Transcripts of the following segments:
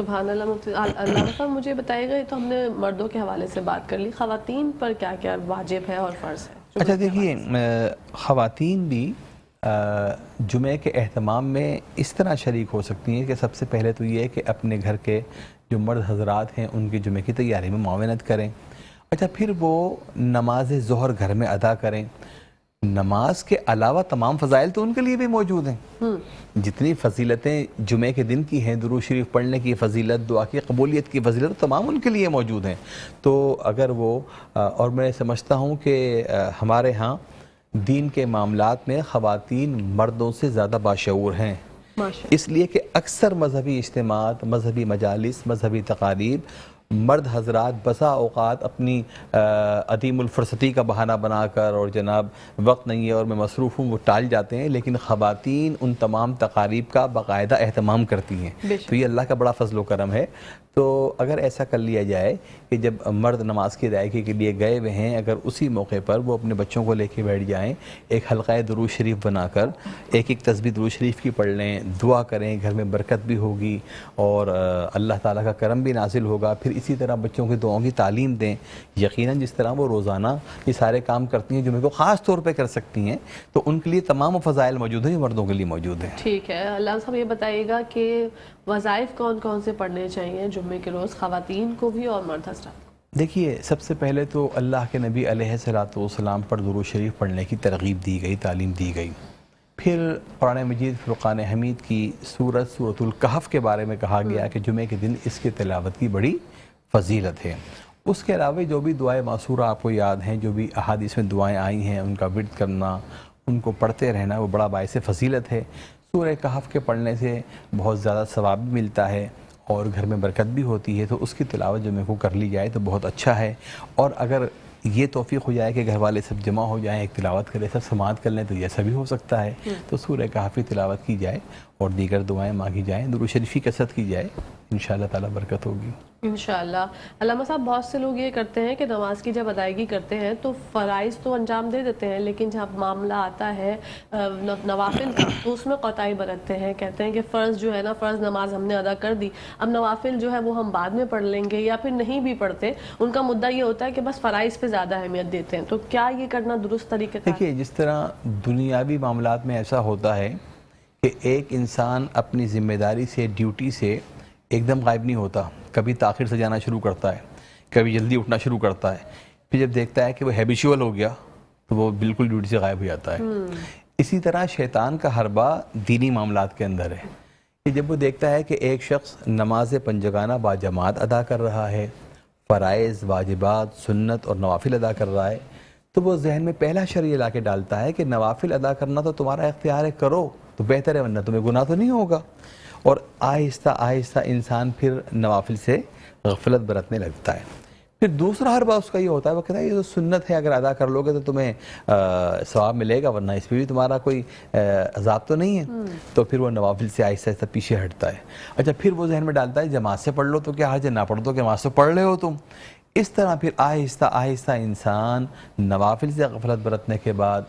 سبحان اللہ مفتی اللہ صاحب مجھے بتائیے گا، تو ہم نے مردوں کے حوالے سے بات کر لی، خواتین پر کیا کیا واجب ہے اور فرض ہے؟ اچھا دیکھیے، خواتین بھی جمعے کے اہتمام میں اس طرح شریک ہو سکتی ہیں کہ سب سے پہلے تو یہ ہے کہ اپنے گھر کے جو مرد حضرات ہیں ان کی جمعے کی تیاری میں معاونت کریں. اچھا پھر وہ نماز ظہر گھر میں ادا کریں. نماز کے علاوہ تمام فضائل تو ان کے لیے بھی موجود ہیں. جتنی فضیلتیں جمعے کے دن کی ہیں، درود شریف پڑھنے کی فضیلت، دعا کی قبولیت کی فضیلت، تمام ان کے لیے موجود ہیں. تو اگر وہ اور میں سمجھتا ہوں کہ ہمارے ہاں دین کے معاملات میں خواتین مردوں سے زیادہ باشعور ہیں، اس لیے کہ اکثر مذہبی اجتماعات، مذہبی مجالس، مذہبی تقاریب مرد حضرات بسا اوقات اپنی عدیم الفرصتی کا بہانہ بنا کر اور جناب وقت نہیں ہے اور میں مصروف ہوں وہ ٹال جاتے ہیں، لیکن خواتین ان تمام تقاریب کا باقاعدہ اہتمام کرتی ہیں. تو یہ اللہ کا بڑا فضل و کرم ہے. تو اگر ایسا کر لیا جائے کہ جب مرد نماز کی ادائیگی کے لیے گئے ہوئے ہیں، اگر اسی موقع پر وہ اپنے بچوں کو لے کے بیٹھ جائیں، ایک حلقہ درود شریف بنا کر ایک تسبیح درود شریف کی پڑھ لیں، دعا کریں، گھر میں برکت بھی ہوگی اور اللہ تعالیٰ کا کرم بھی نازل ہوگا. پھر اسی طرح بچوں کی دعاؤں کی تعلیم دیں. یقیناً جس طرح وہ روزانہ یہ سارے کام کرتی ہیں جمعے کو خاص طور پہ کر سکتی ہیں، تو ان کے لیے تمام فضائل موجود ہیں جو مردوں کے لیے موجود ہیں. ٹھیک ہے. اللہ صاحب یہ بتائیے گا کہ وظائف کون کون سے پڑھنے چاہیے جمعے کے روز، خواتین کو بھی اور مرد حضرات کو؟ دیکھیے، سب سے پہلے تو اللہ کے نبی علیہ الصلوۃ والسلام پر درود شریف پڑھنے کی ترغیب دی گئی، تعلیم دی گئی. پھر قرآن مجید فرقان حمید کی سورۃ الکہف کے بارے میں کہا گیا کہ جمعے کے دن اس کی تلاوت کی بڑی فضیلت ہے. اس کے علاوہ جو بھی دعائیں معصورہ آپ کو یاد ہیں، جو بھی احادیث میں دعائیں آئی ہیں، ان کا ورد کرنا، ان کو پڑھتے رہنا، وہ بڑا باعث فضیلت ہے. سورہ کہف کے پڑھنے سے بہت زیادہ ثواب بھی ملتا ہے اور گھر میں برکت بھی ہوتی ہے. تو اس کی تلاوت جمعے کو کر لی جائے تو بہت اچھا ہے. اور اگر یہ توفیق ہو جائے کہ گھر والے سب جمع ہو جائیں، ایک تلاوت کریں، سب سماعت کر لیں، تو ایسا بھی ہو سکتا ہے. تو سورہ کہف کی تلاوت کی جائے اور دیگر دعائیں مانگی جائیں، درود شریف کی کثرت کی جائے، انشاءاللہ تعالیٰ برکت ہوگی. انشاءاللہ. علامہ صاحب بہت سے لوگ یہ کرتے ہیں کہ نماز کی جب ادائیگی کرتے ہیں تو فرائض تو انجام دے دیتے ہیں، لیکن جب معاملہ آتا ہے نوافل کا تو اس میں کوتاہی برتتے ہیں. کہتے ہیں کہ فرض جو ہے نا، فرض نماز ہم نے ادا کر دی، اب نوافل جو ہے وہ ہم بعد میں پڑھ لیں گے، یا پھر نہیں بھی پڑھتے. ان کا مدعا یہ ہوتا ہے کہ بس فرائض پہ زیادہ اہمیت دیتے ہیں. تو کیا یہ کرنا درست طریقے کا؟ دیکھیے، جس طرح دنیاوی معاملات میں ایسا ہوتا ہے کہ ایک انسان اپنی ذمہ داری سے، ڈیوٹی سے ایک دم غائب نہیں ہوتا. کبھی تاخیر سے جانا شروع کرتا ہے، کبھی جلدی اٹھنا شروع کرتا ہے. پھر جب دیکھتا ہے کہ وہ ہیبیچول ہو گیا تو وہ بالکل ڈیوٹی سے غائب ہو جاتا ہے. اسی طرح شیطان کا حربہ دینی معاملات کے اندر ہے کہ جب وہ دیکھتا ہے کہ ایک شخص نماز پنجگانہ با جماعت ادا کر رہا ہے، فرائض، واجبات، سنت اور نوافل ادا کر رہا ہے، تو وہ ذہن میں پہلا شر یہ لا کے ڈالتا ہے کہ نوافل ادا کرنا تو تمہارا اختیار ہے، کرو تو بہتر ہے، ورنہ تمہیں گناہ تو نہیں ہوگا. اور آہستہ آہستہ انسان پھر نوافل سے غفلت برتنے لگتا ہے. پھر دوسرا حربہ اس کا یہ ہوتا ہے، وہ کہتا ہے یہ تو سنت ہے، اگر ادا کر لو گے تو تمہیں ثواب ملے گا، ورنہ اس پہ بھی تمہارا کوئی عذاب تو نہیں ہے. تو پھر وہ نوافل سے آہستہ آہستہ پیچھے ہٹتا ہے. اچھا پھر وہ ذہن میں ڈالتا ہے جماعت سے پڑھ لو تو کیا حرج ہے، نہ پڑھ دو کہ نماز تو پڑھ رہے ہو تم. اس طرح پھر آہستہ آہستہ انسان نوافل سے غفلت برتنے کے بعد،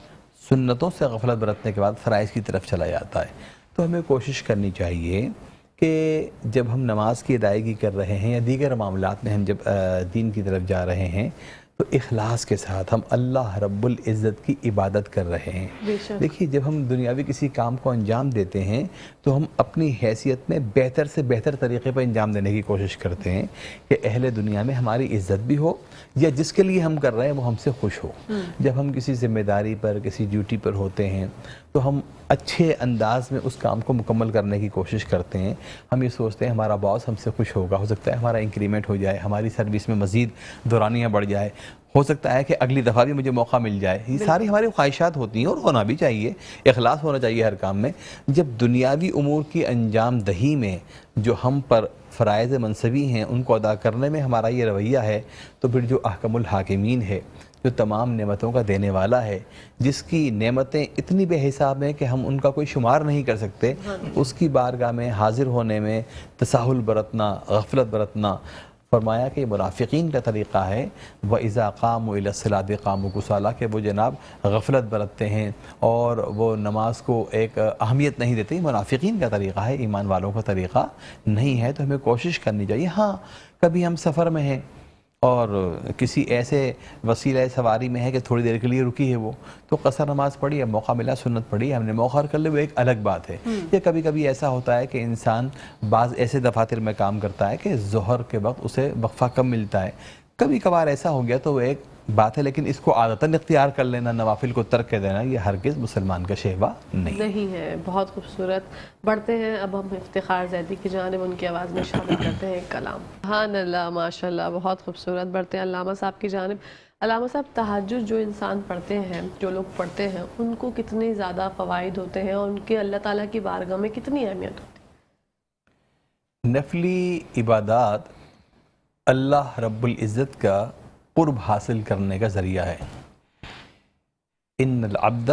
سنتوں سے غفلت برتنے کے بعد فرائض کی طرف چلا جاتا ہے. تو ہمیں کوشش کرنی چاہیے کہ جب ہم نماز کی ادائیگی کر رہے ہیں یا دیگر معاملات میں ہم جب دین کی طرف جا رہے ہیں تو اخلاص کے ساتھ ہم اللہ رب العزت کی عبادت کر رہے ہیں. دیکھیے، جب ہم دنیاوی کسی کام کو انجام دیتے ہیں تو ہم اپنی حیثیت میں بہتر سے بہتر طریقے پر انجام دینے کی کوشش کرتے ہیں کہ اہل دنیا میں ہماری عزت بھی ہو، یا جس کے لیے ہم کر رہے ہیں وہ ہم سے خوش ہو. جب ہم کسی ذمہ داری پر، کسی ڈیوٹی پر ہوتے ہیں تو ہم اچھے انداز میں اس کام کو مکمل کرنے کی کوشش کرتے ہیں. ہم یہ سوچتے ہیں ہمارا باس ہم سے خوش ہوگا، ہو سکتا ہے ہمارا انکریمنٹ ہو جائے، ہماری سروس میں مزید دورانیاں بڑھ جائے، ہو سکتا ہے کہ اگلی دفعہ بھی مجھے موقع مل جائے. یہ ساری ہماری خواہشات ہوتی ہیں اور ہونا بھی چاہیے، اخلاص ہونا چاہیے ہر کام میں. جب دنیاوی امور کی انجام دہی میں جو ہم پر فرائض منصبی ہیں ان کو ادا کرنے میں ہمارا یہ رویہ ہے، تو پھر جو احکم الحاکمین ہے، جو تمام نعمتوں کا دینے والا ہے، جس کی نعمتیں اتنی بے حساب ہیں کہ ہم ان کا کوئی شمار نہیں کر سکتے، اس کی بارگاہ میں حاضر ہونے میں تساہل برتنا، غفلت برتنا، فرمایا کہ یہ منافقین کا طریقہ ہے وَإِذَا قَامُوا إِلَى الصَّلَاةِ قَامُوا كُسَالَىٰ کہ وہ جناب غفلت برتتے ہیں اور وہ نماز کو ایک اہمیت نہیں دیتے. منافقین کا طریقہ ہے، ایمان والوں کا طریقہ نہیں ہے. تو ہمیں کوشش کرنی چاہیے. ہاں کبھی ہم سفر میں ہیں اور کسی ایسے وسیلہ سواری میں ہے کہ تھوڑی دیر کے لیے رکی ہے وہ، تو قصر نماز پڑھی ہے، موقع ملا سنت پڑھی، ہم نے موخر کر لے، وہ ایک الگ بات ہے. یا کبھی کبھی ایسا ہوتا ہے کہ انسان بعض ایسے دفاتر میں کام کرتا ہے کہ ظہر کے وقت اسے وقفہ کم ملتا ہے، کبھی کبھار ایسا ہو گیا تو وہ ایک بات ہے. لیکن اس کو عادتاً اختیار کر لینا، نوافل کو ترک کر دینا، یہ ہرگز مسلمان کا شیوا نہیں ہے. بہت خوبصورت. بڑھتے ہیں اب ہم افتخار زیدی کی جانب، ان کی آواز میں شامل کرتے ہیں ایک کلام. سبحان اللہ، ماشاء اللہ، بہت خوبصورت. بڑھتے ہیں علامہ صاحب کی جانب. علامہ صاحب، تہجد جو انسان پڑھتے ہیں، جو لوگ پڑھتے ہیں، ان کو کتنے زیادہ فوائد ہوتے ہیں اور ان کے اللہ تعالیٰ کی بارگاہ میں کتنی اہمیت ہوتی ہے؟ نفلی عبادات اللہ رب العزت کا قرب حاصل کرنے کا ذریعہ ہے. ان العبد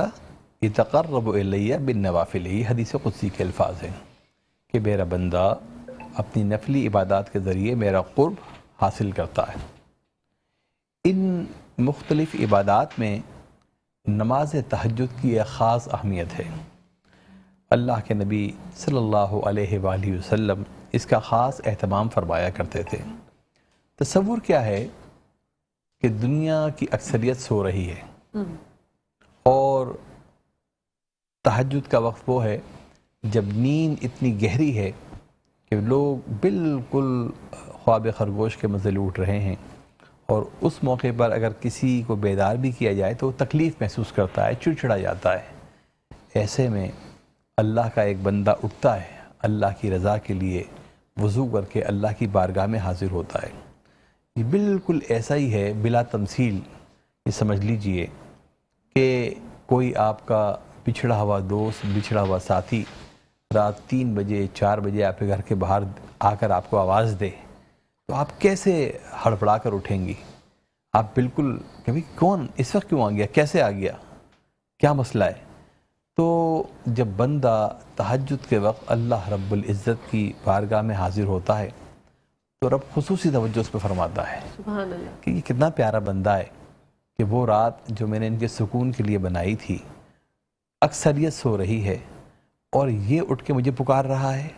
یتقرب الی بالنوافل، یہ حدیث قدسی کے الفاظ ہیں کہ میرا بندہ اپنی نفلی عبادات کے ذریعے میرا قرب حاصل کرتا ہے. ان مختلف عبادات میں نماز تہجد کی ایک خاص اہمیت ہے. اللہ کے نبی صلی اللہ علیہ وآلہ وسلم اس کا خاص اہتمام فرمایا کرتے تھے. تصور کیا ہے کہ دنیا کی اکثریت سو رہی ہے اور تہجد کا وقت وہ ہے جب نیند اتنی گہری ہے کہ لوگ بالکل خواب خرگوش کے مزے لوٹ رہے ہیں، اور اس موقع پر اگر کسی کو بیدار بھی کیا جائے تو وہ تکلیف محسوس کرتا ہے، چڑچڑا جاتا ہے. ایسے میں اللہ کا ایک بندہ اٹھتا ہے، اللہ کی رضا کے لیے وضو کر کے اللہ کی بارگاہ میں حاضر ہوتا ہے. یہ بالکل ایسا ہی ہے بلا تمثیل. یہ سمجھ لیجئے کہ کوئی آپ کا بچھڑا ہوا دوست، بچھڑا ہوا ساتھی رات 3 بجے 4 بجے آپ کے گھر کے باہر آ کر آپ کو آواز دے تو آپ کیسے ہڑبڑا کر اٹھیں گی؟ آپ بالکل کبھی کون اس وقت کیوں آ گیا، کیسے آ گیا، کیا مسئلہ ہے؟ تو جب بندہ تہجد کے وقت اللہ رب العزت کی بارگاہ میں حاضر ہوتا ہے تو رب خصوصی توجہ اس پہ فرماتا ہے. سبحان اللہ. کہ یہ کتنا پیارا بندہ ہے کہ وہ رات جو میں نے ان کے سکون کے لیے بنائی تھی اکثریت سو رہی ہے اور یہ اٹھ کے مجھے پکار رہا ہے.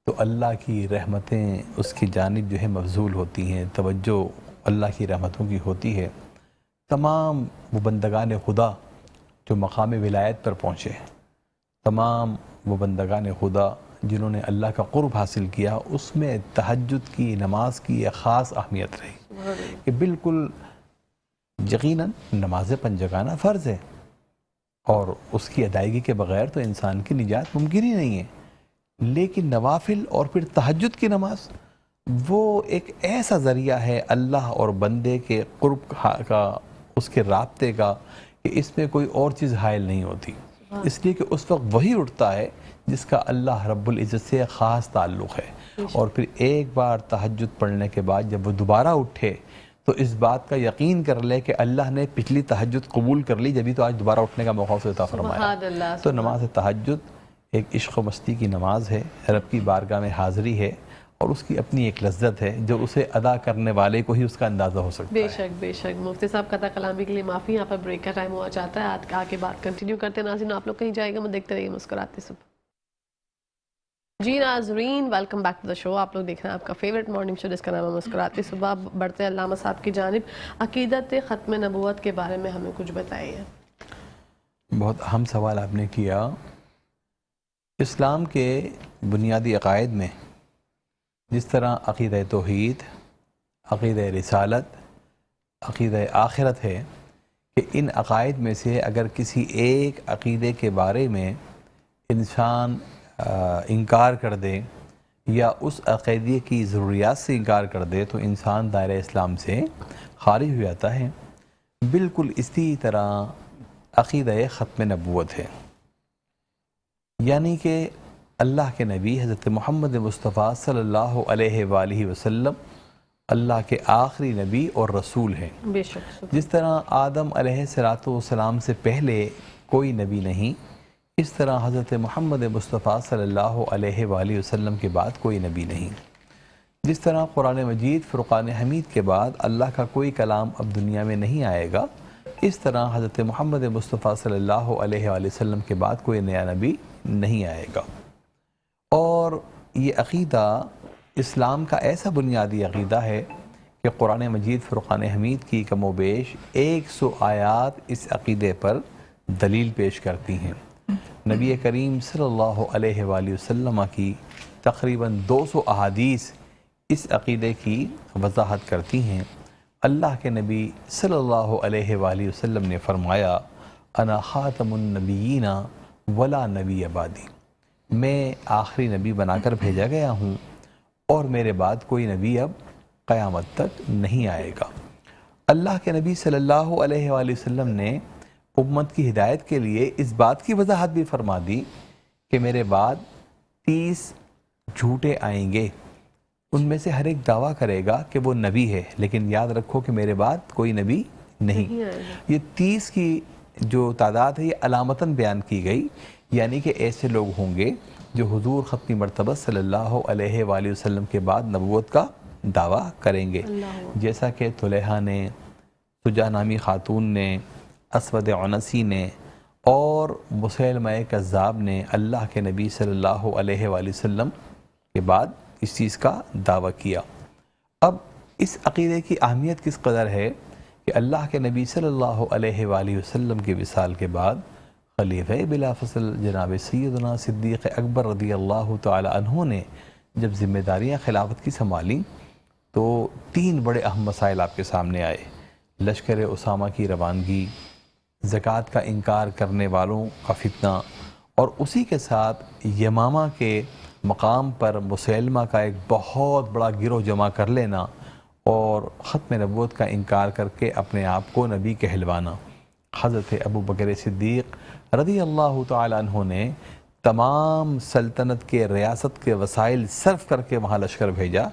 تو اللہ کی رحمتیں اس کی جانب جو ہے مبذول ہوتی ہیں، توجہ اللہ کی رحمتوں کی ہوتی ہے. تمام وہ بندگان خدا جو مقام ولایت پر پہنچے، تمام وہ بندگان خدا جنہوں نے اللہ کا قرب حاصل کیا، اس میں تہجد کی نماز کی ایک خاص اہمیت رہی کہ بالکل یقیناً نماز پنجگانہ فرض ہے اور اس کی ادائیگی کے بغیر تو انسان کی نجات ممکن ہی نہیں ہے. لیکن نوافل اور پھر تہجد کی نماز وہ ایک ایسا ذریعہ ہے اللہ اور بندے کے قرب کا، اس کے رابطے کا، کہ اس میں کوئی اور چیز حائل نہیں ہوتی. اس لیے کہ اس وقت وہی اٹھتا ہے جس کا اللہ رب العزت سے خاص تعلق ہے. اور پھر ایک بار تہجد پڑھنے کے بعد جب وہ دوبارہ اٹھے تو اس بات کا یقین کر لے کہ اللہ نے پچھلی تہجد قبول کر لی، جبھی تو آج دوبارہ اٹھنے کا موقع اسے عطا فرمایا. تو نماز تہجد ایک عشق و مستی کی نماز ہے، رب کی بارگاہ میں حاضری ہے اور اس کی اپنی ایک لذت ہے جو اسے ادا کرنے والے کو ہی اس کا اندازہ ہو سکتا ہے. بے شک بے شک. مفتی صاحب قطع کلامی کے لیے معافی، یہاں پر بریک کا ٹائم ہوا چاہتا ہے. آج کے بعد کنٹینیو کرتے ہیں. ناظرین آپ لوگ کہیں جائے گا، میں دیکھتے رہیے مسکراتے صبح. جی ناظرین، ویلکم بیک ٹو دا شو. آپ لوگ دیکھ رہے ہیں آپ کا فیورٹ مارننگ شو جس کا نام ہے مسکراتے صبح. بڑھتے ہیں علامہ صاحب کی جانب. عقیدت ختم نبوت کے بارے میں ہمیں کچھ بتائیے. بہت اہم سوال آپ نے کیا. اسلام کے بنیادی عقائد میں جس طرح عقیدہ توحید، عقیدہ رسالت، عقیدہ آخرت ہے، کہ ان عقائد میں سے اگر کسی ایک عقیدے کے بارے میں انسان انکار کر دے یا اس عقیدے کی ضروریات سے انکار کر دے تو انسان دائرہ اسلام سے خارج ہو جاتا ہے. بالکل اسی طرح عقیدہ ختم نبوت ہے، یعنی کہ اللہ کے نبی حضرت محمد مصطفیٰ صلی اللہ علیہ وآلہ وسلم اللہ کے آخری نبی اور رسول ہیں. بے شک. جس طرح آدم علیہ السلام سے پہلے کوئی نبی نہیں، اس طرح حضرت محمد مصطفیٰ صلی اللہ علیہ وآلہ وسلم کے بعد کوئی نبی نہیں. جس طرح قرآن مجید فرقان حمید کے بعد اللہ کا کوئی کلام اب دنیا میں نہیں آئے گا، اس طرح حضرت محمد مصطفیٰ صلی اللہ علیہ وآلہ وسلم کے بعد کوئی نیا نبی نہیں آئے گا۔ اور یہ عقیدہ اسلام کا ایسا بنیادی عقیدہ ہے کہ قرآن مجید فرقان حمید کی کم و بیش 100 آیات اس عقیدے پر دلیل پیش کرتی ہیں۔ نبی کریم صلی اللہ علیہ وآلہ وسلم کی تقریباً 200 احادیث اس عقیدے کی وضاحت کرتی ہیں۔ اللہ کے نبی صلی اللہ علیہ وآلہ وسلم نے فرمایا، انا خاتم النبیین ولا نبی بعدی، میں آخری نبی بنا کر بھیجا گیا ہوں اور میرے بعد کوئی نبی اب قیامت تک نہیں آئے گا۔ اللہ کے نبی صلی اللہ علیہ وآلہ وسلم نے امت کی ہدایت کے لیے اس بات کی وضاحت بھی فرما دی کہ میرے بعد 30 جھوٹے آئیں گے، ان میں سے ہر ایک دعویٰ کرے گا کہ وہ نبی ہے، لیکن یاد رکھو کہ میرے بعد کوئی نبی نہیں۔ یہ 30 کی جو تعداد ہے یہ علامتاً بیان کی گئی، یعنی کہ ایسے لوگ ہوں گے جو حضور ختم مرتبہ صلی اللہ علیہ وآلہ وسلم کے بعد نبوت کا دعویٰ کریں گے، جیسا کہ طلحہ نے، سجا نامی خاتون نے، اسود عنسی نے اور مسیلمہ کذاب نے اللہ کے نبی صلی اللہ علیہ وآلہ وسلم کے بعد اس چیز کا دعویٰ کیا۔ اب اس عقیدے کی اہمیت کس قدر ہے کہ اللہ کے نبی صلی اللہ علیہ وآلہ وسلم کے وصال کے بعد خلیفہ بلا فصل جناب سیدنا صدیق اکبر رضی اللہ تعالی عنہ نے جب ذمہ داریاں خلافت کی سنبھالیں تو 3 بڑے اہم مسائل آپ کے سامنے آئے: لشکر اسامہ کی روانگی، زکوٰۃ کا انکار کرنے والوں کا فتنہ، اور اسی کے ساتھ یمامہ کے مقام پر مسیلمہ کا ایک بہت بڑا گروہ جمع کر لینا اور ختم نبوت کا انکار کر کے اپنے آپ کو نبی کہلوانا۔ حضرت ابو بکر صدیق رضی اللہ تعالی عنہ نے تمام سلطنت کے ریاست کے وسائل صرف کر کے وہاں لشکر بھیجا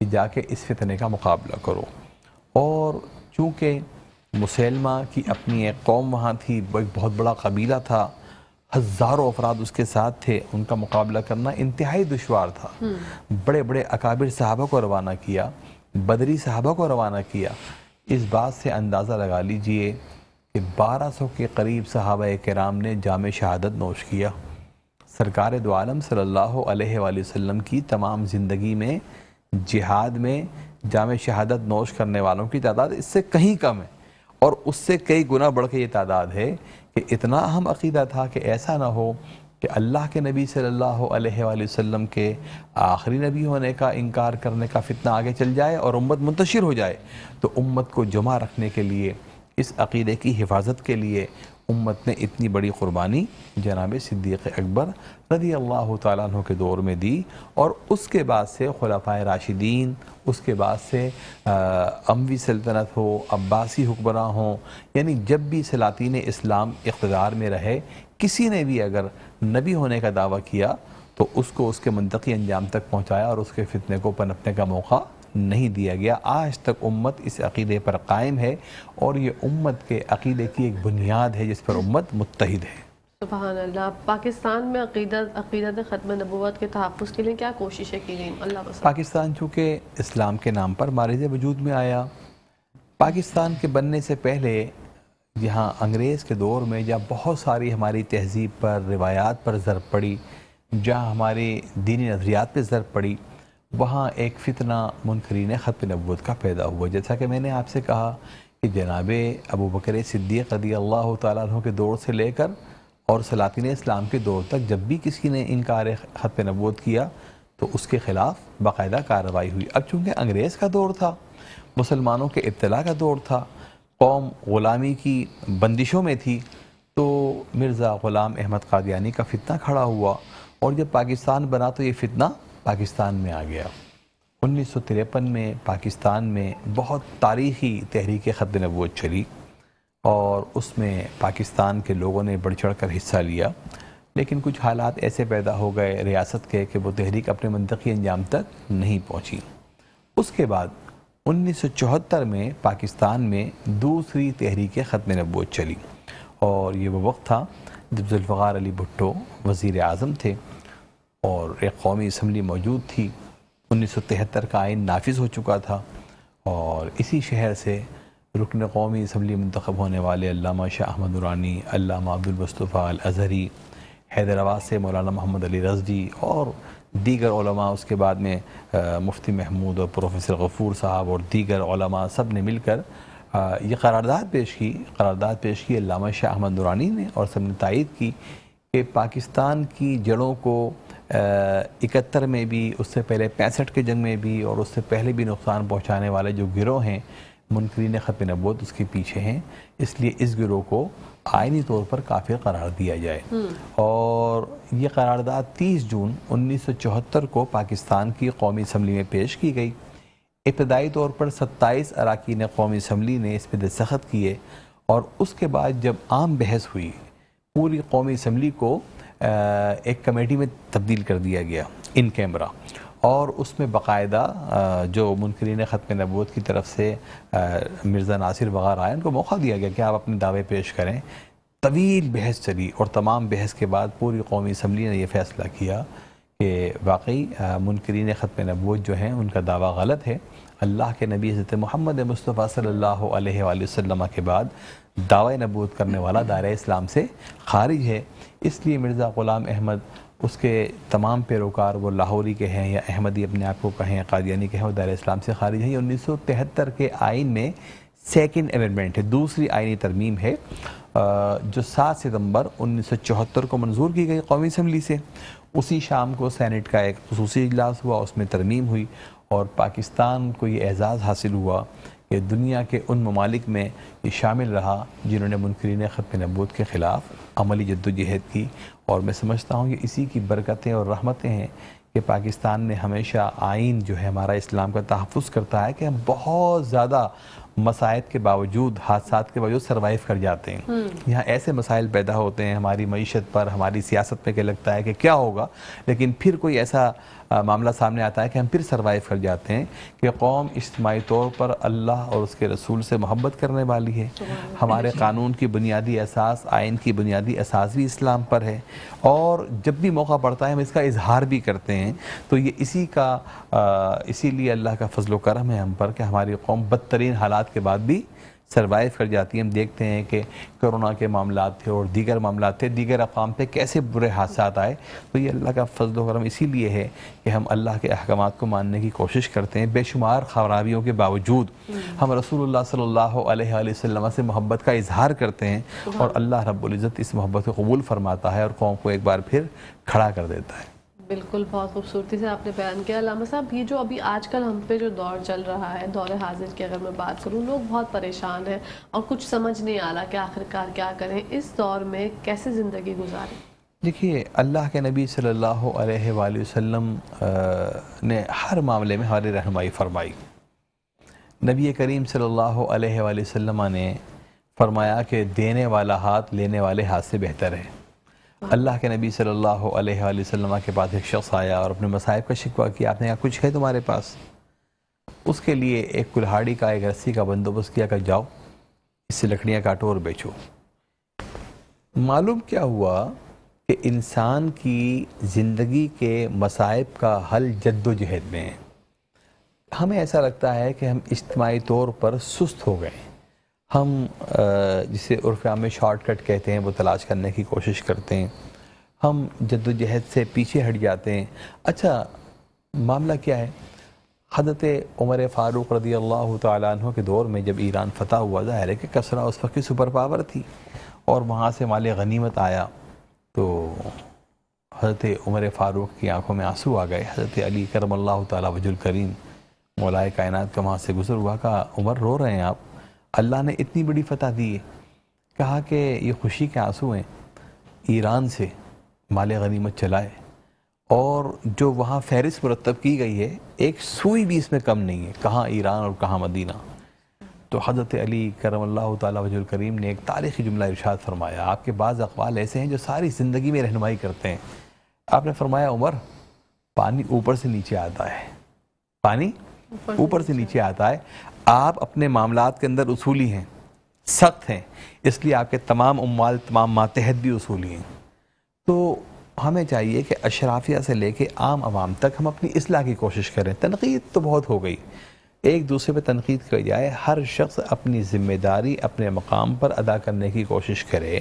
کہ جا کے اس فتنے کا مقابلہ کرو، اور چونکہ مسیلمہ کی اپنی ایک قوم وہاں تھی، ایک بہت بڑا قبیلہ تھا، ہزاروں افراد اس کے ساتھ تھے، ان کا مقابلہ کرنا انتہائی دشوار تھا۔ بڑے بڑے اکابر صحابہ کو روانہ کیا، بدری صحابہ کو روانہ کیا۔ اس بات سے اندازہ لگا لیجئے کہ 1200 کے قریب صحابہ کرام نے جام شہادت نوش کیا۔ سرکار دو عالم صلی اللہ علیہ وآلہ وسلم کی تمام زندگی میں جہاد میں جام شہادت نوش کرنے والوں کی تعداد اس سے کہیں کم ہے، اور اس سے کئی گنا بڑھ کے یہ تعداد ہے کہ اتنا اہم عقیدہ تھا کہ ایسا نہ ہو کہ اللہ کے نبی صلی اللہ علیہ وآلہ وسلم کے آخری نبی ہونے کا انکار کرنے کا فتنہ آگے چل جائے اور امت منتشر ہو جائے۔ تو امت کو جمع رکھنے کے لیے، اس عقیدے کی حفاظت کے لیے امت نے اتنی بڑی قربانی جناب صدیق اکبر رضی اللہ تعالیٰ عنہ کے دور میں دی، اور اس کے بعد سے خلفائے راشدین، اس کے بعد سے اموی سلطنت ہو، عباسی حکمراں ہوں، یعنی جب بھی سلاطین اسلام اقتدار میں رہے، کسی نے بھی اگر نبی ہونے کا دعویٰ کیا تو اس کو اس کے منطقی انجام تک پہنچایا اور اس کے فتنے کو پنپنے کا موقع نہیں دیا گیا۔ آج تک امت اس عقیدے پر قائم ہے، اور یہ امت کے عقیدے کی ایک بنیاد ہے جس پر امت متحد ہے۔ سبحان اللہ۔ پاکستان میں عقیدت ختم نبوت کے تحفظ کے لیے کیا کوششیں کی گئیں؟ اللہ وسلم۔ پاکستان چونکہ اسلام کے نام پر مارز وجود میں آیا، پاکستان کے بننے سے پہلے یہاں انگریز کے دور میں جہاں بہت ساری ہماری تہذیب پر، روایات پر ضرب پڑی، جہاں ہماری دینی نظریات پہ ضرب پڑی، وہاں ایک فتنہ منکرین ختم نبوت کا پیدا ہوا۔ جیسا کہ میں نے آپ سے کہا کہ جناب ابو بکر صدیق رضی اللہ تعالیٰ عنہ کے دور سے لے کر اور سلاطین اسلام کے دور تک جب بھی کسی نے انکار ختم نبوت کیا تو اس کے خلاف باقاعدہ کارروائی ہوئی۔ اب چونکہ انگریز کا دور تھا، مسلمانوں کے ابتلا کا دور تھا، قوم غلامی کی بندشوں میں تھی، تو مرزا غلام احمد قادیانی کا فتنہ کھڑا ہوا، اور جب پاکستان بنا تو یہ فتنہ پاکستان میں آ گیا۔ 1953 میں پاکستان میں بہت تاریخی تحریک ختم نبوت چلی، اور اس میں پاکستان کے لوگوں نے بڑھ چڑھ کر حصہ لیا، لیکن کچھ حالات ایسے پیدا ہو گئے ریاست کے کہ وہ تحریک اپنے منطقی انجام تک نہیں پہنچی۔ اس کے بعد 1974 میں پاکستان میں دوسری تحریک ختم نبوت چلی، اور یہ وہ وقت تھا جب ذوالفقار علی بھٹو وزیر اعظم تھے اور ایک قومی اسمبلی موجود تھی، 1973 کا آئین نافذ ہو چکا تھا، اور اسی شہر سے رکن قومی اسمبلی منتخب ہونے والے علامہ شاہ احمد نورانی، علامہ عبدالمصطفیٰ الازہری، حیدرآباد سے مولانا محمد علی رضوی اور دیگر علماء، اس کے بعد میں مفتی محمود اور پروفیسر غفور صاحب اور دیگر علماء سب نے مل کر یہ قرارداد پیش کی علامہ شاہ احمد نورانی نے، اور سب نے تائید کی کہ پاکستان کی جڑوں کو 71 میں بھی، اس سے پہلے 65 کے جنگ میں بھی، اور اس سے پہلے بھی نقصان پہنچانے والے جو گروہ ہیں منکرین ختم نبوت اس کے پیچھے ہیں، اس لیے اس گروہ کو آئینی طور پر کافر قرار دیا جائے۔ اور یہ قرارداد 30 جون 1974 کو پاکستان کی قومی اسمبلی میں پیش کی گئی۔ ابتدائی طور پر 27 اراکین قومی اسمبلی نے اس پہ دستخط کیے، اور اس کے بعد جب عام بحث ہوئی پوری قومی اسمبلی کو ایک کمیٹی میں تبدیل کر دیا گیا ان کیمرہ، اور اس میں باقاعدہ جو منکرین ختم نبوت کی طرف سے مرزا ناصر وغیرہ آئے، ان کو موقع دیا گیا کہ آپ اپنے دعوے پیش کریں۔ طویل بحث چلی، اور تمام بحث کے بعد پوری قومی اسمبلی نے یہ فیصلہ کیا کہ واقعی منکرین ختم نبوت جو ہیں ان کا دعویٰ غلط ہے۔ اللہ کے نبی حضرت محمد مصطفیٰ صلی اللہ علیہ وآلہ وسلم کے بعد دعوی نبوت کرنے والا دائرہ اسلام سے خارج ہے، اس لیے مرزا غلام احمد، اس کے تمام پیروکار، وہ لاہوری کے ہیں یا احمدی اپنے آپ کو کہیں، قادیانی کے ہیں، وہ دائرہ اسلام سے خارج ہیں۔ یہ 1973 کے آئین میں سیکنڈ امینڈمنٹ ہے، دوسری آئینی ترمیم ہے، جو 7 ستمبر 1974 کو منظور کی گئی قومی اسمبلی سے۔ اسی شام کو سینٹ کا ایک خصوصی اجلاس ہوا، اس میں ترمیم ہوئی، اور پاکستان کو یہ اعزاز حاصل ہوا کہ دنیا کے ان ممالک میں یہ شامل رہا جنہوں نے منکرین ختم نبوت کے خلاف عملی جدوجہد کی۔ اور میں سمجھتا ہوں کہ اسی کی برکتیں اور رحمتیں ہیں کہ پاکستان نے ہمیشہ آئین جو ہے ہمارا اسلام کا تحفظ کرتا ہے کہ ہم بہت زیادہ مسائل کے باوجود، حادثات کے باوجود سروائیو کر جاتے ہیں۔ یہاں ایسے مسائل پیدا ہوتے ہیں ہماری معیشت پر، ہماری سیاست پہ، کہ لگتا ہے کہ کیا ہوگا، لیکن پھر کوئی ایسا معاملہ سامنے آتا ہے کہ ہم پھر سروائیو کر جاتے ہیں کہ قوم اجتماعی طور پر اللہ اور اس کے رسول سے محبت کرنے والی ہے۔ ہمارے قانون کی بنیادی اساس، آئین کی بنیادی اساس بھی اسلام پر ہے، اور جب بھی موقع پڑتا ہے ہم اس کا اظہار بھی کرتے ہیں۔ تو یہ اسی لیے اللہ کا فضل و کرم ہے ہم پر کہ ہماری قوم بدترین حالات کے بعد بھی سروائیو کر جاتی ہے۔ ہم دیکھتے ہیں کہ کرونا کے معاملات تھے اور دیگر معاملات تھے، دیگر اقوام پہ کیسے برے حادثات آئے، تو یہ اللہ کا فضل و کرم اسی لیے ہے کہ ہم اللہ کے احکامات کو ماننے کی کوشش کرتے ہیں۔ بے شمار خرابیوں کے باوجود ہم رسول اللہ صلی اللہ علیہ وآلہ وسلم سے محبت کا اظہار کرتے ہیں، اور اللہ رب العزت اس محبت کو قبول فرماتا ہے اور قوم کو ایک بار پھر کھڑا کر دیتا ہے۔ بالکل، بہت خوبصورتی سے آپ نے بیان کیا علامہ صاحب۔ یہ جو ابھی آج کل ہم پہ جو دور چل رہا ہے، دور حاضر کی اگر میں بات کروں، لوگ بہت پریشان ہیں اور کچھ سمجھ نہیں آ رہا کہ آخرکار کیا کریں، اس دور میں کیسے زندگی گزاریں؟ دیکھیے، اللہ کے نبی صلی اللہ علیہ وآلہ وسلم نے ہر معاملے میں ہماری رہنمائی فرمائی۔ نبی کریم صلی اللہ علیہ وآلہ وسلم نے فرمایا کہ دینے والا ہاتھ لینے والے ہاتھ سے بہتر ہے۔ اللہ کے نبی صلی اللہ علیہ وآلہ وسلم کے پاس ایک شخص آیا اور اپنے مصائب کا شکوہ کیا، آپ نے کہا کچھ ہے تمہارے پاس؟ اس کے لیے ایک کلہاڑی کا، ایک رسی کا بندوبست کیا کہ جاؤ اس سے لکڑیاں کاٹو اور بیچو۔ معلوم کیا ہوا کہ انسان کی زندگی کے مصائب کا حل جد و جہد میں ہے۔ ہمیں ایسا لگتا ہے کہ ہم اجتماعی طور پر سست ہو گئے، ہم جسے عرف عام میں شارٹ کٹ کہتے ہیں وہ تلاش کرنے کی کوشش کرتے ہیں، ہم جد و جہد سے پیچھے ہٹ جاتے ہیں۔ اچھا، معاملہ کیا ہے؟ حضرت عمر فاروق رضی اللہ تعالیٰ عنہ کے دور میں جب ایران فتح ہوا، ظاہر ہے کہ کسریٰ اس وقت کی سپر پاور تھی، اور وہاں سے مال غنیمت آیا، تو حضرت عمر فاروق کی آنکھوں میں آنسو آ گئے۔ حضرت علی کرم اللہ تعالیٰ وجہ الکریم مولائے کائنات کا وہاں سے گزر ہوا، کہا عمر رو رہے ہیں آپ، اللہ نے اتنی بڑی فتح دی ہے۔ کہا کہ یہ خوشی کے آنسو ہیں، ایران سے مال غنیمت چلائے، اور جو وہاں فہرست مرتب کی گئی ہے ایک سوئی بھی اس میں کم نہیں ہے، کہاں ایران اور کہاں مدینہ۔ تو حضرت علی کرم اللہ تعالیٰ وجہ الکریم نے ایک تاریخی جملہ ارشاد فرمایا۔ آپ کے بعض اقوال ایسے ہیں جو ساری زندگی میں رہنمائی کرتے ہیں۔ آپ نے فرمایا عمر، پانی اوپر سے نیچے آتا ہے، پانی اوپر سے نیچے آتا ہے، آپ اپنے معاملات کے اندر اصولی ہیں، سخت ہیں، اس لیے آپ کے تمام اموال، تمام ماتحت بھی اصولی ہیں۔ تو ہمیں چاہیے کہ اشرافیہ سے لے کے عام عوام تک ہم اپنی اصلاح کی کوشش کریں. تنقید تو بہت ہو گئی, ایک دوسرے پہ تنقید کی بجائے ہر شخص اپنی ذمہ داری اپنے مقام پر ادا کرنے کی کوشش کرے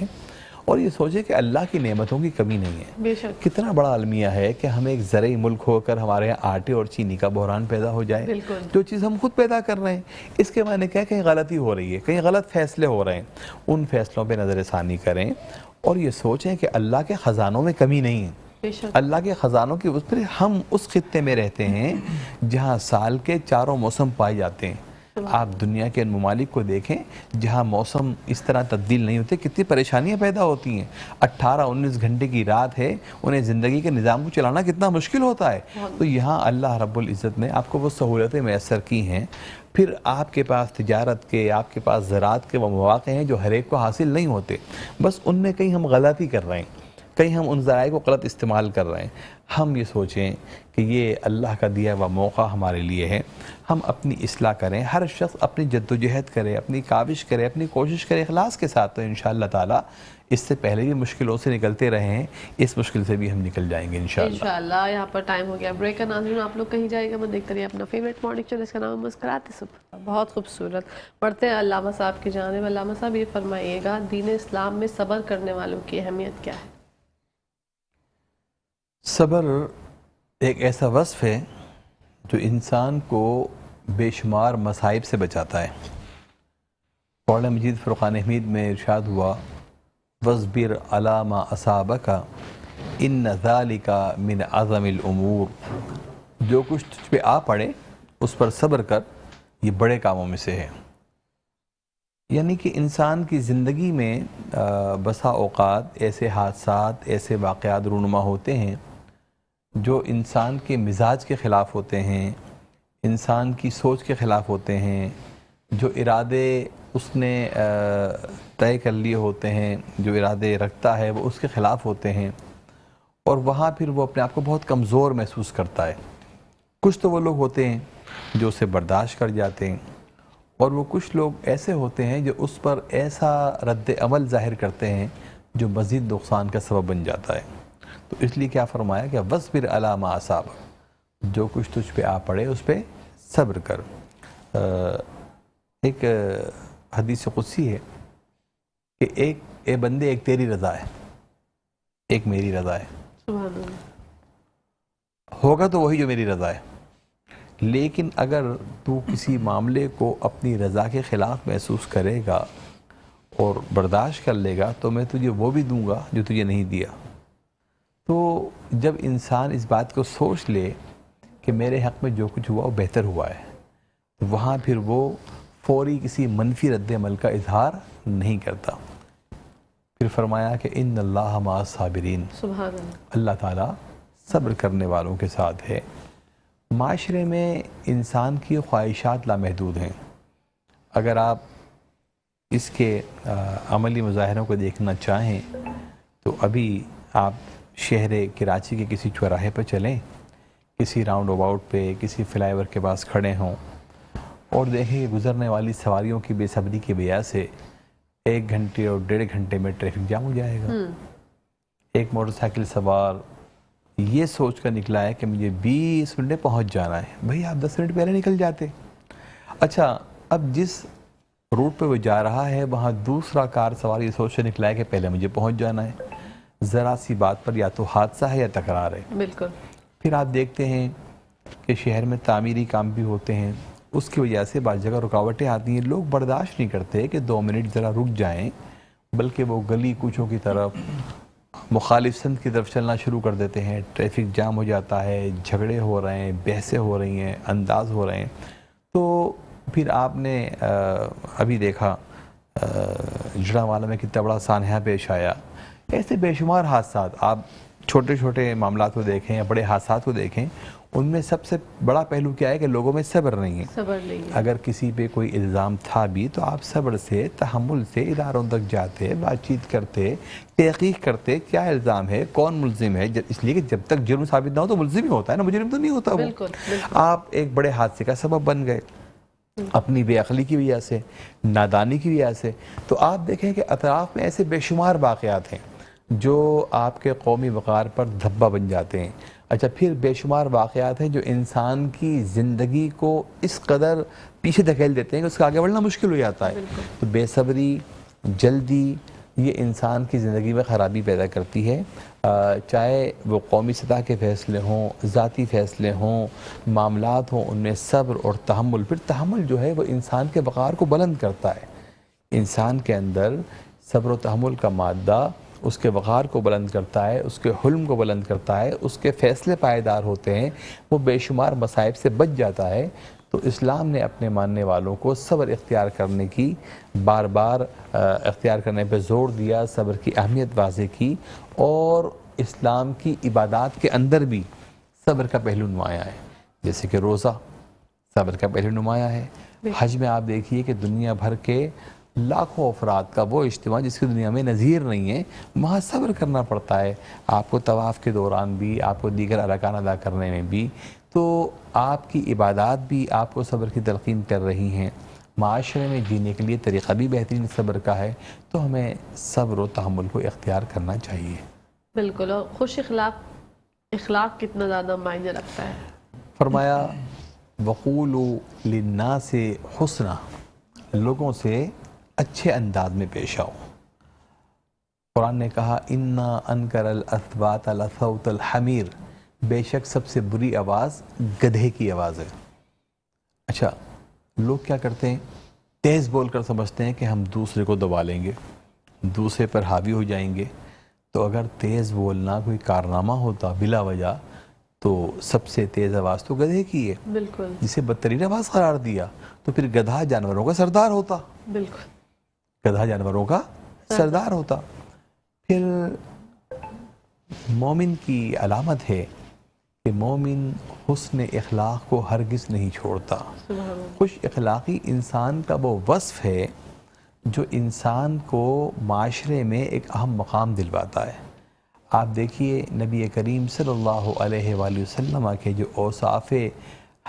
اور یہ سوچے کہ اللہ کی نعمتوں کی کمی نہیں ہے. بے شک. کتنا بڑا المیہ ہے کہ ہم ایک زرعی ملک ہو کر ہمارے یہاں آٹے اور چینی کا بحران پیدا ہو جائے. بالکل. جو چیز ہم خود پیدا کر رہے ہیں, اس کے معنی کیا ہے کہیں غلطی ہو رہی ہے, کہیں غلط فیصلے ہو رہے ہیں. ان فیصلوں پہ نظر ثانی کریں اور یہ سوچیں کہ اللہ کے خزانوں میں کمی نہیں ہے. اللہ کے خزانوں کی پھر ہم اس خطے میں رہتے ہیں جہاں سال کے 4 موسم پائے جاتے ہیں. آپ دنیا کے ممالک کو دیکھیں جہاں موسم اس طرح تبدیل نہیں ہوتے, کتنی پریشانیاں پیدا ہوتی ہیں. 18-19 گھنٹے کی رات ہے, انہیں زندگی کے نظام کو چلانا کتنا مشکل ہوتا ہے. تو یہاں اللہ رب العزت نے آپ کو وہ سہولتیں میسر کی ہیں. پھر آپ کے پاس تجارت کے, آپ کے پاس زراعت کے وہ مواقع ہیں جو ہر ایک کو حاصل نہیں ہوتے. بس ان میں کہیں ہم غلطی کر رہے ہیں, کہیں ہم ان ذرائع کو غلط استعمال کر رہے ہیں. ہم یہ سوچیں کہ یہ اللہ کا دیا ہوا موقع ہمارے لیے ہے, ہم اپنی اصلاح کریں, ہر شخص اپنی جد و جہد کرے, اپنی کاوش کرے, اپنی کوشش کرے اخلاص کے ساتھ. تو انشاءاللہ تعالیٰ اس سے پہلے بھی مشکلوں سے نکلتے رہے ہیں, اس مشکل سے بھی ہم نکل جائیں گے انشاءاللہ. یہاں پر ٹائم ہو گیا بریک کا. ناظرین آپ لوگ کہیں جائے گا, میں دیکھتے رہیے اپنا فیوریٹ مارننگ شو جس کا نام مسکراتے صبح. بہت خوبصورت پڑھتے ہیں علامہ صاحب کی جانب. علامہ صاحب یہ فرمائیے گا, دین اسلام میں صبر کرنے والوں کی اہمیت کیا ہے؟ صبر ایک ایسا وصف ہے جو انسان کو بے شمار مصائب سے بچاتا ہے. قرآن مجید فرقان حمید میں ارشاد ہوا, وَاصْبِرْ عَلَىٰ مَا أَصَابَكَ إِنَّ ذَلِكَ مِنْ عَظَمِ الْأُمُورِ. جو کچھ تجھ پہ آ پڑے اس پر صبر کر, یہ بڑے کاموں میں سے ہے. یعنی کہ انسان کی زندگی میں بسا اوقات ایسے حادثات, ایسے واقعات رونما ہوتے ہیں جو انسان کے مزاج کے خلاف ہوتے ہیں, انسان کی سوچ کے خلاف ہوتے ہیں, جو ارادے اس نے طے کر لیے ہوتے ہیں, جو ارادے رکھتا ہے وہ اس کے خلاف ہوتے ہیں, اور وہاں پھر وہ اپنے آپ کو بہت کمزور محسوس کرتا ہے. کچھ تو وہ لوگ ہوتے ہیں جو اسے برداشت کر جاتے ہیں, اور وہ کچھ لوگ ایسے ہوتے ہیں جو اس پر ایسا رد عمل ظاہر کرتے ہیں جو مزید نقصان کا سبب بن جاتا ہے. تو اس لیے کیا فرمایا کہ وَاصْبِرْ عَلَىٰ مَا أَصَابَكَ, جو کچھ تجھ پہ آ پڑے اس پہ صبر کر. ایک حدیث قدسی ہے کہ اے بندے, ایک تیری رضا ہے, ایک میری رضا ہے. سبحان اللہ. ہوگا تو وہی جو میری رضا ہے, لیکن اگر تو کسی معاملے کو اپنی رضا کے خلاف محسوس کرے گا اور برداشت کر لے گا تو میں تجھے وہ بھی دوں گا جو تجھے نہیں دیا. تو جب انسان اس بات کو سوچ لے کہ میرے حق میں جو کچھ ہوا وہ بہتر ہوا ہے, وہاں پھر وہ فوری کسی منفی رد عمل کا اظہار نہیں کرتا. پھر فرمایا کہ ان اللہ مع الصابرین, سبحان اللہ. اللہ تعالیٰ صبر کرنے والوں کے ساتھ ہے. معاشرے میں انسان کی خواہشات لامحدود ہیں. اگر آپ اس کے عملی مظاہروں کو دیکھنا چاہیں تو ابھی آپ شہر کراچی کے کسی چوراہے پہ چلیں, کسی راؤنڈ اباؤٹ پہ, کسی فلائی اوور کے پاس کھڑے ہوں اور دیکھیں کہ گزرنے والی سواریوں کی بے صبری کی وجہ سے 1 گھنٹے اور 1.5 گھنٹے میں ٹریفک جام ہو جائے گا. ایک موٹر سائیکل سوار یہ سوچ کر نکلا ہے کہ مجھے 20 منٹ میں پہنچ جانا ہے. بھئی آپ 10 منٹ پہلے نکل جاتے. اچھا, اب جس روٹ پہ وہ جا رہا ہے وہاں دوسرا کار سوار یہ سوچ کر نکلا ہے کہ پہلے مجھے پہنچ جانا ہے. ذرا سی بات پر یا تو حادثہ ہے یا تکرار ہے. بالکل. پھر آپ دیکھتے ہیں کہ شہر میں تعمیری کام بھی ہوتے ہیں, اس کی وجہ سے بعض جگہ رکاوٹیں آتی ہیں. لوگ برداشت نہیں کرتے کہ 2 منٹ ذرا رک جائیں, بلکہ وہ گلی کوچوں کی طرف, مخالف سمت کی طرف چلنا شروع کر دیتے ہیں. ٹریفک جام ہو جاتا ہے, جھگڑے ہو رہے ہیں, بحثیں ہو رہی ہیں, انداز ہو رہے ہیں. تو پھر آپ نے ابھی دیکھا جڑاوالا میں کتنا بڑا سانحہ پیش آیا. ایسے بے شمار حادثات, آپ چھوٹے چھوٹے معاملات کو دیکھیں یا بڑے حادثات کو دیکھیں, ان میں سب سے بڑا پہلو کیا ہے کہ لوگوں میں صبر نہیں ہے. صبر نہیں ہے. اگر کسی پہ کوئی الزام تھا بھی تو آپ صبر سے, تحمل سے اداروں تک جاتے, بات چیت کرتے, تحقیق کرتے کیا الزام ہے, کون ملزم ہے. اس لیے کہ جب تک جرم ثابت نہ ہو تو ملزم ہی ہوتا ہے نا, مجرم تو نہیں ہوتا وہ. بالکل. آپ ایک بڑے حادثے کا سبب بن گئے اپنی بے عقلی کی وجہ سے, نادانی کی وجہ سے. تو آپ دیکھیں کہ اطراف میں ایسے بے شمار واقعات ہیں جو آپ کے قومی وقار پر دھبا بن جاتے ہیں. اچھا پھر بے شمار واقعات ہیں جو انسان کی زندگی کو اس قدر پیچھے دھکیل دیتے ہیں کہ اس کا آگے بڑھنا مشکل ہو جاتا ہے. تو بے صبری، جلدی، یہ انسان کی زندگی میں خرابی پیدا کرتی ہے. چاہے وہ قومی سطح کے فیصلے ہوں، ذاتی فیصلے ہوں، معاملات ہوں، ان میں صبر اور تحمل. پھر تحمل جو ہے وہ انسان کے وقار کو بلند کرتا ہے. انسان کے اندر صبر و تحمل کا مادہ اس کے وقار کو بلند کرتا ہے، اس کے حلم کو بلند کرتا ہے، اس کے فیصلے پائیدار ہوتے ہیں، وہ بے شمار مصائب سے بچ جاتا ہے. تو اسلام نے اپنے ماننے والوں کو صبر اختیار کرنے کی بار بار اختیار کرنے پہ زور دیا، صبر کی اہمیت واضح کی. اور اسلام کی عبادات کے اندر بھی صبر کا پہلو نمایاں ہے. جیسے کہ روزہ صبر کا پہلو نمایاں ہے. حج میں آپ دیکھیے کہ دنیا بھر کے لاکھوں افراد کا وہ اجتماع جس کی دنیا میں نظیر نہیں ہے، وہاں صبر کرنا پڑتا ہے آپ کو، طواف کے دوران بھی، آپ کو دیگر ارکان ادا کرنے میں بھی. تو آپ کی عبادات بھی آپ کو صبر کی تلقین کر رہی ہیں. معاشرے میں جینے کے لیے طریقہ بھی بہترین صبر کا ہے. تو ہمیں صبر و تحمل کو اختیار کرنا چاہیے. بالکل. اور خوش اخلاق کتنا زیادہ معنی رکھتا ہے. فرمایا وَقُولُوا لِلنَّاسِ حُسْنًا، لوگوں سے اچھے انداز میں پیش آؤ. قرآن نے کہا اِنَّا أَنْكَرَ الْأَثْوَاتَ لَصَوْتَ الْحَمِيرِ، بے شک سب سے بری آواز گدھے کی آواز ہے. اچھا لوگ کیا کرتے ہیں؟ تیز بول کر سمجھتے ہیں کہ ہم دوسرے کو دبا لیں گے، دوسرے پر حاوی ہو جائیں گے. تو اگر تیز بولنا کوئی کارنامہ ہوتا بلا وجہ تو سب سے تیز آواز تو گدھے کی ہے. بالکل. جسے بدترین آواز قرار دیا تو پھر گدھا جانوروں کا سردار ہوتا. بالکل. گدھا جانوروں کا سردار ہوتا. پھر مومن کی علامت ہے کہ مومن حسن اخلاق کو ہرگز نہیں چھوڑتا. خوش اخلاقی انسان کا وہ وصف ہے جو انسان کو معاشرے میں ایک اہم مقام دلواتا ہے. آپ دیکھیے نبی کریم صلی اللہ علیہ وآلہ وسلم کے جو اوصاف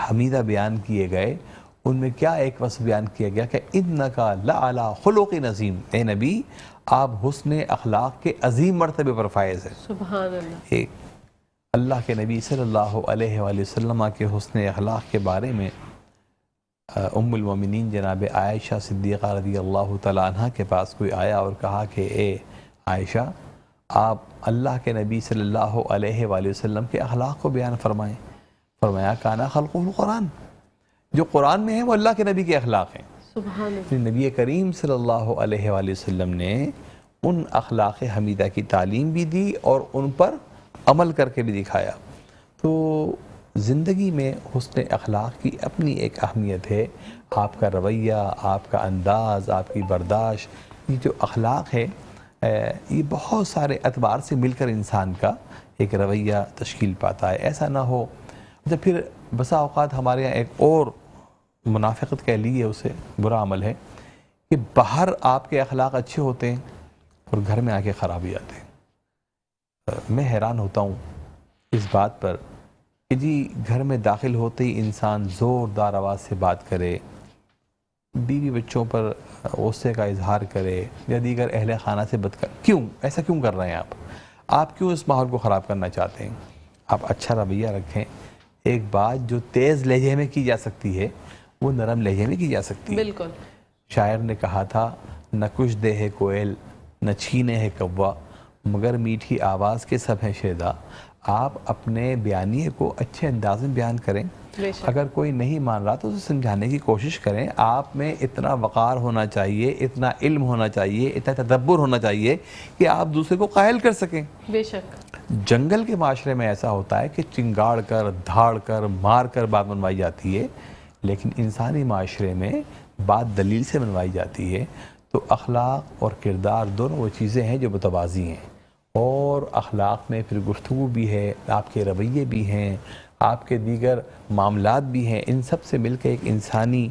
حمیدہ بیان کیے گئے ان میں کیا ایک وصف بیان کیا گیا کہ اِنَّكَ لَعَلَىٰ خُلُقٍ عَظِيمٍ، اے نبی آپ حسن اخلاق کے عظیم مرتبے پر فائز ہیں. سبحان اللہ. ایک اللہ کے نبی صلی اللہ علیہ وآلہ وسلم کے حسن اخلاق کے بارے میں ام المومنین جناب عائشہ صدیقہ رضی اللہ تعالیٰ عنہ کے پاس کوئی آیا اور کہا کہ اے عائشہ آپ اللہ کے نبی صلی اللہ علیہ وآلہ وسلم کے اخلاق کو بیان فرمائیں. فرمایا کانا خلق القرآن، جو قرآن میں ہے وہ اللہ کے نبی کے اخلاق ہیں. سبحان اللہ. نبی کریم صلی اللہ علیہ وآلہ وسلم نے ان اخلاق حمیدہ کی تعلیم بھی دی اور ان پر عمل کر کے بھی دکھایا. تو زندگی میں حسن اخلاق کی اپنی ایک اہمیت ہے. آپ کا رویہ، آپ کا انداز، آپ کی برداشت، یہ جو اخلاق ہے یہ بہت سارے اعتبار سے مل کر انسان کا ایک رویہ تشکیل پاتا ہے. ایسا نہ ہو جب پھر بسا اوقات ہمارے یہاں ایک اور منافقت کہہ لیجیے اسے، برا عمل ہے کہ باہر آپ کے اخلاق اچھے ہوتے ہیں اور گھر میں آ کے خرابی آتے ہیں. میں حیران ہوتا ہوں اس بات پر کہ جی گھر میں داخل ہوتے ہی انسان زوردار آواز سے بات کرے، بیوی بچوں پر غصے کا اظہار کرے یا دیگر اہل خانہ سے کیوں ایسا کیوں کر رہے ہیں آپ کیوں اس ماحول کو خراب کرنا چاہتے ہیں؟ آپ اچھا رویہ رکھیں. ایک بات جو تیز لہجے میں کی جا سکتی ہے وہ نرم لہجے میں کی جا سکتی ہے. بالکل. شاعر نے کہا تھا نہ کچھ دے ہے کوئل نہ چھینے ہے کوا، مگر میٹھی آواز کے سب ہیں شیدا. آپ اپنے بیانیے کو اچھے انداز میں بیان کریں. اگر کوئی نہیں مان رہا تو اسے سمجھانے کی کوشش کریں. آپ میں اتنا وقار ہونا چاہیے، اتنا علم ہونا چاہیے، اتنا تدبر ہونا چاہیے کہ آپ دوسرے کو قائل کر سکیں. بے شک. جنگل کے معاشرے میں ایسا ہوتا ہے کہ چنگاڑ کر، دھاڑ کر، مار کر بات منوائی جاتی ہے، لیکن انسانی معاشرے میں بات دلیل سے منوائی جاتی ہے. تو اخلاق اور کردار دونوں وہ چیزیں ہیں جو متوازی ہیں. اور اخلاق میں پھر گفتگو بھی ہے، آپ کے رویے بھی ہیں، آپ کے دیگر معاملات بھی ہیں. ان سب سے مل کے ایک انسانی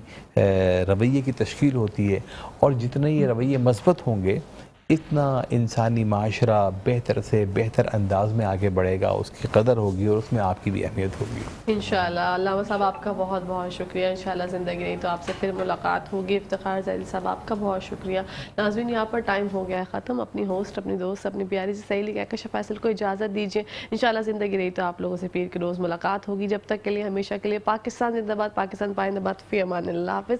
رویے کی تشکیل ہوتی ہے. اور جتنے یہ رویے مثبت ہوں گے اتنا انسانی معاشرہ بہتر سے بہتر انداز میں آگے بڑھے گا، اس کی قدر ہوگی اور اس میں آپ کی بھی اہمیت ہوگی۔ انشاءاللہ۔ علامہ صاحب آپ کا بہت بہت شکریہ، انشاءاللہ زندگی رہی تو آپ سے پھر ملاقات ہوگی۔ افتخار زیدی صاحب آپ کا بہت شکریہ۔ ناظرین یہاں پر ٹائم ہو گیا ہے ختم۔ اپنی ہوسٹ، اپنی دوست، اپنی پیاری سی سہیلی کہکشاں فیصل کو اجازت دیجیے۔ انشاءاللہ زندگی رہی تو آپ لوگوں سے پیر کے روز ملاقات ہوگی۔ جب تک کے لیے، ہمیشہ کے لیے، پاکستان زندہ باد، پاکستان پائندہ باد، فی امان اللہ، حافظ۔